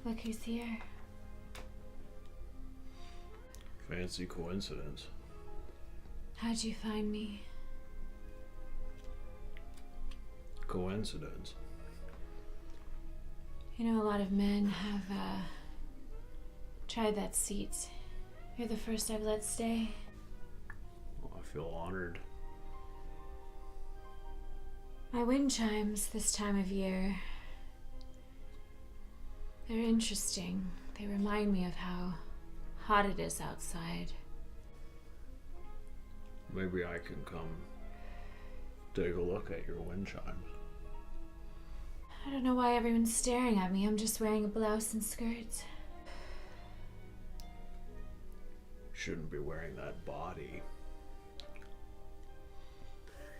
Look who's here. Fancy coincidence. How'd you find me? Coincidence. You know, a lot of men have tried that seat. You're the first I've let stay. Well, I feel honored. My wind chimes this time of year, they're interesting. They remind me of how hot it is outside. Maybe I can come take a look at your wind chimes. I don't know why everyone's staring at me. I'm just wearing a blouse and skirts. Shouldn't be wearing that body.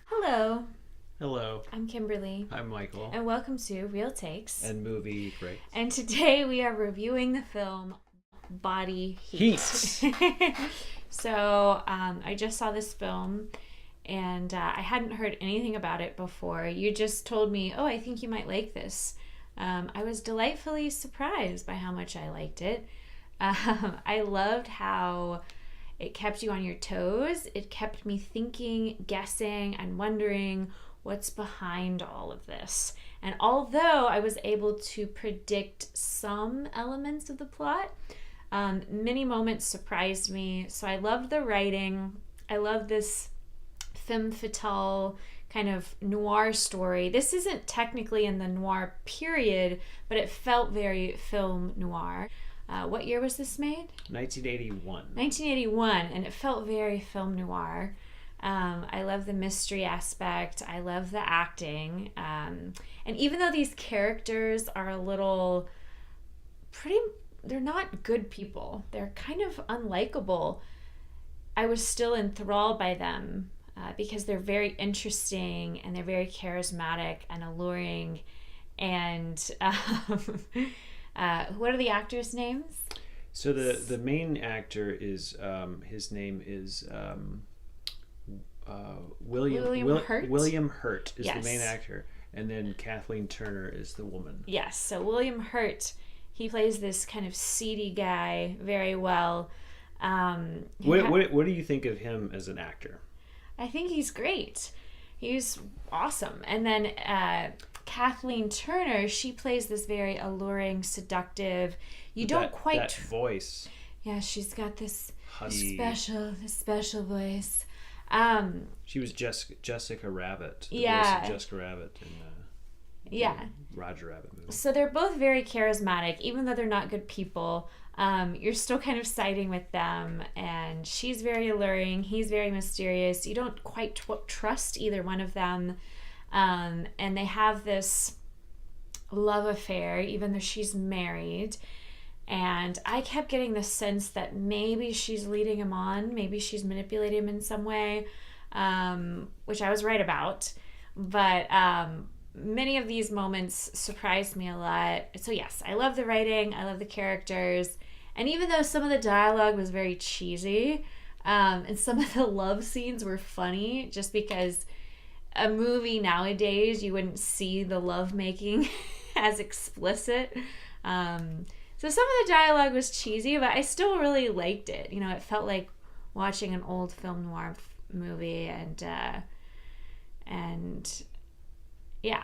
Hello, Hello, I'm Kimberly, I'm Michael. and welcome to Real Takes. And movie break. And today we are reviewing the film Body Heat. So I just saw this film and I hadn't heard anything about it before. You just told me, oh, I think you might like this. I was delightfully surprised by how much I liked it. I loved how it kept you on your toes. It kept me thinking, guessing, and wondering what's behind all of this. And although I was able to predict some elements of the plot, many moments surprised me. So I loved the writing. I love this femme fatale kind of noir story. This isn't technically in the noir period, but it felt very film noir. What year was this made? 1981. 1981, and it felt very film noir. I love the mystery aspect. I love the acting. And even though these characters are a little they're not good people. They're kind of unlikable. I was still enthralled by them because they're very interesting and they're very charismatic and alluring. And what are the actors' names? So the main actor is his name is William Hurt. William Hurt is Yes. the main actor, and then Kathleen Turner is the woman. Yes, so William Hurt, he plays this kind of seedy guy very well. What do you think of him as an actor? I think he's great. He's awesome. And then Kathleen Turner, she plays this very alluring, seductive. That voice. Yeah, she's got this Husky. special voice. She was Jessica Rabbit. The Yeah. voice of Jessica Rabbit in Yeah. the Roger Rabbit movie. So they're both very charismatic, even though they're not good people. You're still kind of siding with them, and she's very alluring. He's very mysterious. You don't quite trust either one of them, and they have this love affair, even though she's married. And I kept getting the sense that maybe she's leading him on, maybe she's manipulating him in some way, which I was right about. But many of these moments surprised me a lot. So yes, I love the writing, I love the characters, and even though some of the dialogue was very cheesy, and some of the love scenes were funny, just because a movie nowadays you wouldn't see the love making as explicit. So some of the dialogue was cheesy, but I still really liked it. You know, it felt like watching an old film noir movie, and yeah.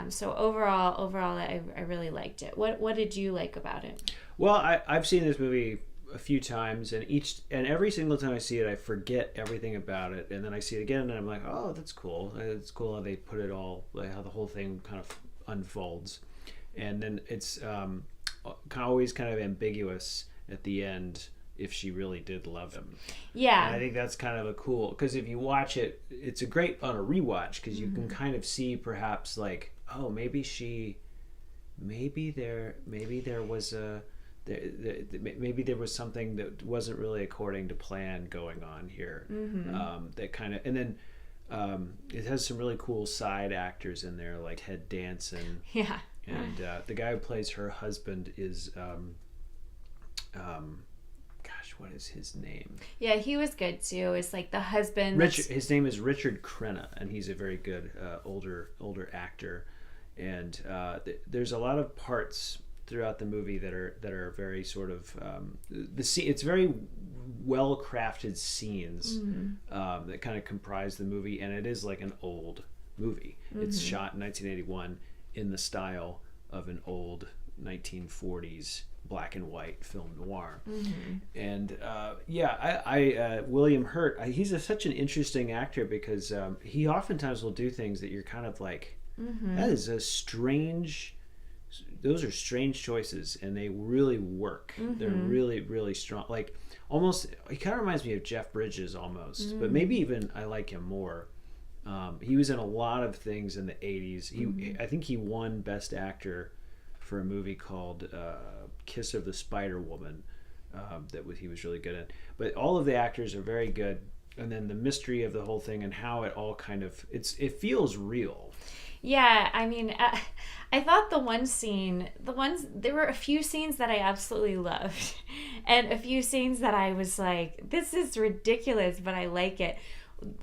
So overall, I really liked it. What did you like about it? Well, I've seen this movie a few times, and every single time I see it, I forget everything about it, and then I see it again, and I'm like, oh, that's cool. It's cool how they put it all, like how the whole thing kind of unfolds, and then it's always kind of ambiguous at the end if she really did love him. Yeah. And I think that's kind of a cool, because if you watch it, it's a great on a rewatch, because you can kind of see perhaps like, oh, maybe there was something that wasn't really according to plan going on here. That kind of, and then it has some really cool side actors in there, like Ted Danson. Yeah. And the guy who plays her husband is, what is his name? Yeah, he was good too. It's like the husband. His name is Richard Crenna, and he's a very good older actor. And there's a lot of parts throughout the movie that are very sort of it's very well crafted scenes that kind of comprise the movie, and it is like an old movie. It's shot in 1981 in the style of an old 1940s black and white film noir. And William Hurt, he's such an interesting actor because he oftentimes will do things that you're kind of like, that is those are strange choices, and they really work. They're really, really strong. Like, almost, he kind of reminds me of Jeff Bridges almost, but maybe even I like him more. He was in a lot of things in the 80s. I think he won Best Actor for a movie called Kiss of the Spider Woman he was really good at. But all of the actors are very good, and then the mystery of the whole thing and how it all kind of it feels real. Yeah, I mean, I thought there were a few scenes that I absolutely loved, and a few scenes that I was like, this is ridiculous, but I like it.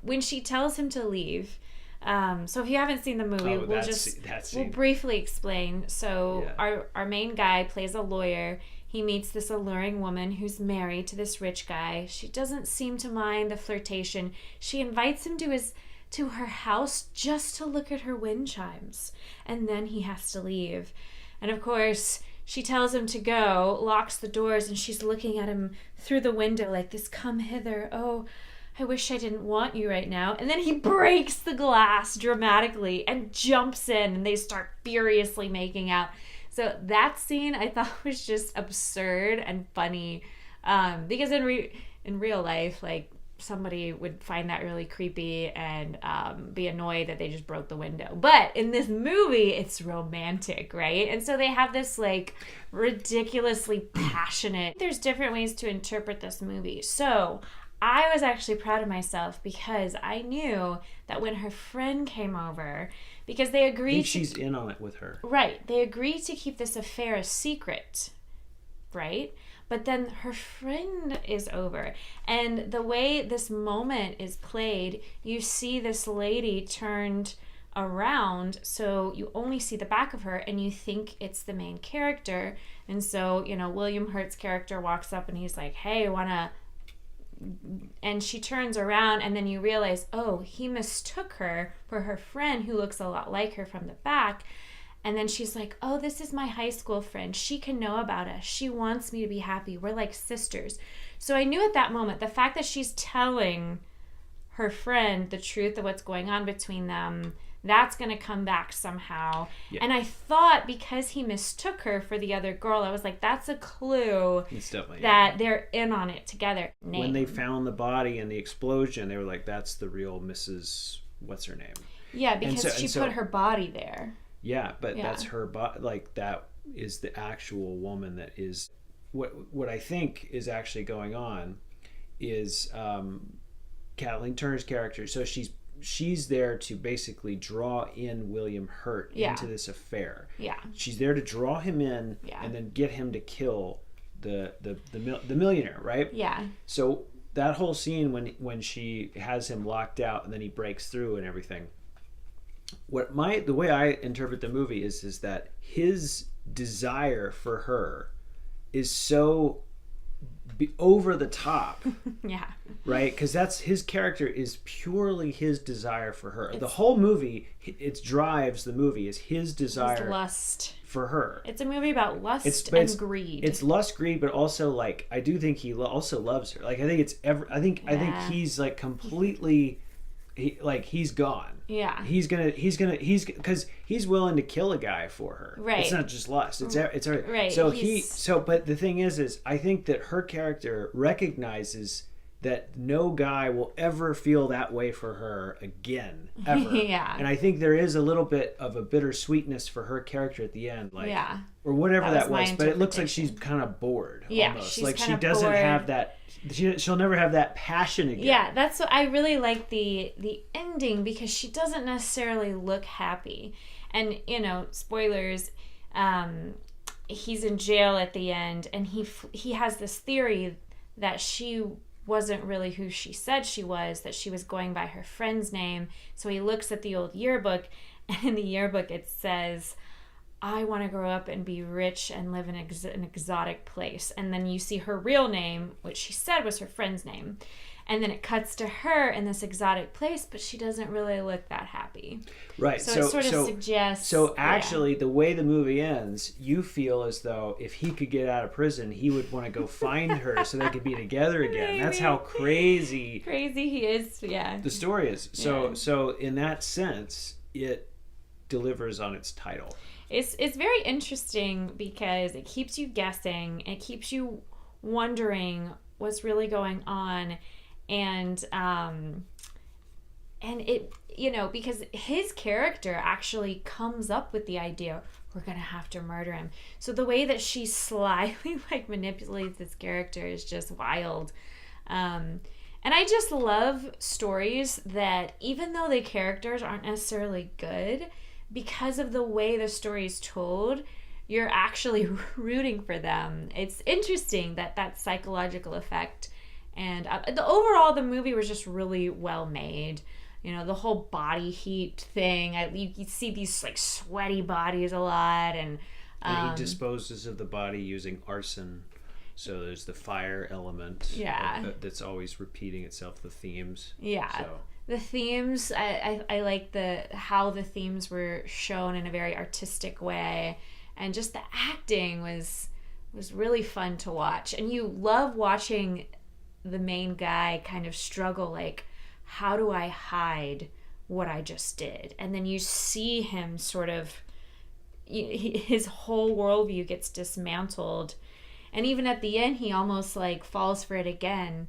When she tells him to leave, so if you haven't seen the movie, we'll briefly explain. So our main guy plays a lawyer. He meets this alluring woman who's married to this rich guy. She doesn't seem to mind the flirtation. She invites him to her house just to look at her wind chimes, and then he has to leave. And of course, she tells him to go, locks the doors, and she's looking at him through the window like this, come hither, oh, I wish I didn't want you right now. And then he breaks the glass dramatically and jumps in, and they start furiously making out. So that scene I thought was just absurd and funny, because in real life, like, somebody would find that really creepy and be annoyed that they just broke the window. But in this movie, it's romantic, right? And so they have this like ridiculously passionate. There's different ways to interpret this movie. So I was actually proud of myself because I knew that when her friend came over, because they agreed, I think she's in on it with her. Right. They agreed to keep this affair a secret, right? But then her friend is over. And the way this moment is played, you see this lady turned around, so you only see the back of her and you think it's the main character. And so, William Hurt's character walks up and he's like, hey, and she turns around, and then you realize, oh, he mistook her for her friend who looks a lot like her from the back. And then she's like, oh, this is my high school friend. She can know about us. She wants me to be happy. We're like sisters. So I knew at that moment, the fact that she's telling her friend the truth of what's going on between them, that's going to come back somehow. Yeah. And I thought because he mistook her for the other girl, I was like, that's a clue that they're in on it together. When they found the body and the explosion, they were like, that's the real Mrs. What's her name? Yeah, because she put her body there. Yeah, but that's her body. Like, that is the actual woman that is... What I think is actually going on is Kathleen Turner's character. So she's there to basically draw in William Hurt into this affair. Yeah. She's there to draw him in and then get him to kill the millionaire, right? Yeah. So that whole scene when she has him locked out and then he breaks through and everything... the way I interpret the movie is that his desire for her is so over the top. Yeah. Right? Because that's his character is purely his desire for her. The whole movie, it drives the movie is his desire, lust for her. It's a movie about lust and greed. It's lust, greed, but also like I do think he also loves her. Like I think I think he's like completely. He's gone. Yeah. Because he's willing to kill a guy for her. Right. It's not just lust. It's right. So but the thing is I think that her character recognizes that no guy will ever feel that way for her again, ever. Yeah. And I think there is a little bit of a bittersweetness for her character at the end, or whatever that was. But it looks like she's kind of bored. Yeah. Almost. She's like she doesn't bored. Have that. She'll never have that passion again. Yeah, that's what I really like the ending because she doesn't necessarily look happy. And, spoilers, he's in jail at the end and he has this theory that she wasn't really who she said she was, that she was going by her friend's name. So he looks at the old yearbook and in the yearbook it says, I want to grow up and be rich and live in an exotic place. And then you see her real name, which she said was her friend's name. And then it cuts to her in this exotic place, but she doesn't really look that happy. Right. So it sort of suggests... So actually, the way the movie ends, you feel as though if he could get out of prison, he would want to go find her so they could be together again. Maybe. That's how crazy he is, yeah. The story is. So in that sense, it delivers on its title. It's very interesting because it keeps you guessing. It keeps you wondering what's really going on. And it, because his character actually comes up with the idea, we're going to have to murder him. So the way that she slyly manipulates this character is just wild. And I just love stories that even though the characters aren't necessarily good, because of the way the story is told, you're actually rooting for them. It's interesting that psychological effect. And overall, the movie was just really well made. The whole body heat thing. You see these sweaty bodies a lot, and he disposes of the body using arson. So there's the fire element. Yeah, that's always repeating itself. The themes. Yeah. So. The themes. I like how the themes were shown in a very artistic way, and just the acting was really fun to watch. And you love watching the main guy kind of struggle, how do I hide what I just did? And then you see him sort of, his whole worldview gets dismantled. And even at the end, he almost falls for it again.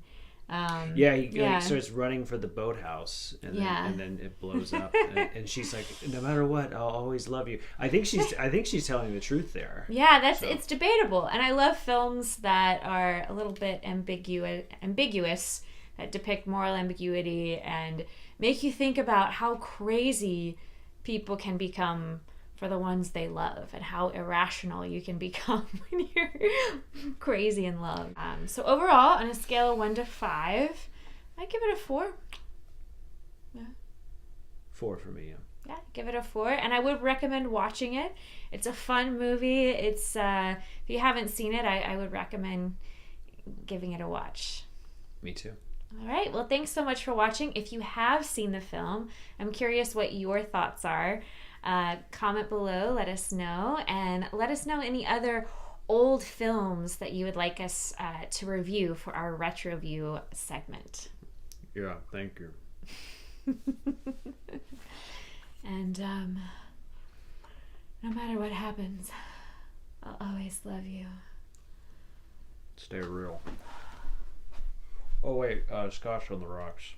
He starts running for the boathouse, and then it blows up, and she's like, "No matter what, I'll always love you." I think she's telling the truth there. Yeah, it's debatable, and I love films that are a little bit ambiguous, that depict moral ambiguity and make you think about how crazy people can become for the ones they love, and how irrational you can become when you're crazy in love. So overall, on a scale of 1 to 5, I give it a 4. Yeah. 4 for me, yeah. Yeah, give it a 4, and I would recommend watching it. It's a fun movie. It's if you haven't seen it, I would recommend giving it a watch. Me too. All right. Well, thanks so much for watching. If you have seen the film, I'm curious what your thoughts are. Comment below, let us know, and let us know any other old films that you would like us to review for our Retro View segment. Yeah, thank you. And no matter what happens, I'll always love you. Stay real. Oh wait, scotch on the rocks.